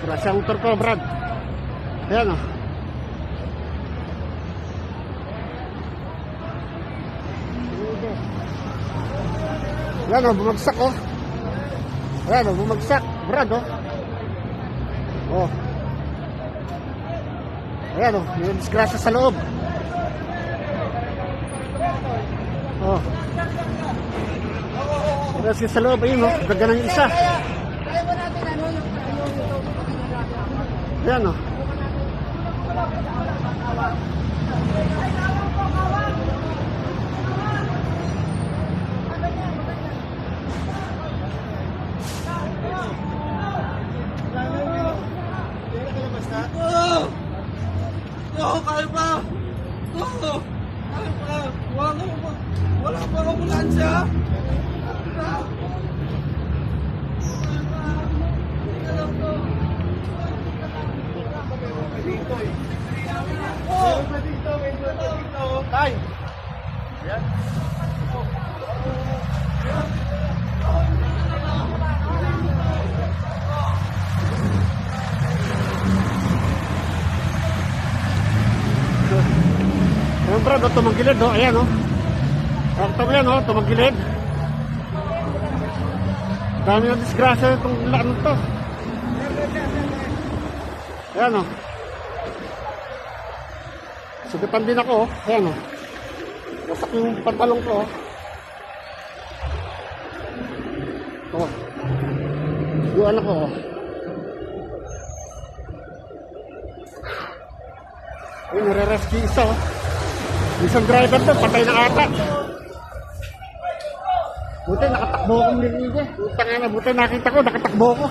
Disgrasya ang motor ko, Brad. Ayan o. Ayan o, bumagsak o. Ayan o, bumagsak. Brad o. Oh. Ayan o, yung disgrasya sa loob. Oh. Disgrasya sa loob, ayun o. Gaga ng isa. Ayan o. Kaya pa! Kaya pa! Wala pa ambulansya! Dito. Tay! Yan. Ayan, Brad, tumagilid o. Ayan o. Ito yan o, tumagilid. Dami ng disgrasya itong ano to. Ayan o. Sugatan din ako o. Ayan o. Wasak yung pantalong ko o. O. Yung anak ko o. Ayun, nare-rescue isa o. Isang driver to, patay na ata. Buti nakatakbo akong linig eh. Buti nakita ko, nakatakbo ko.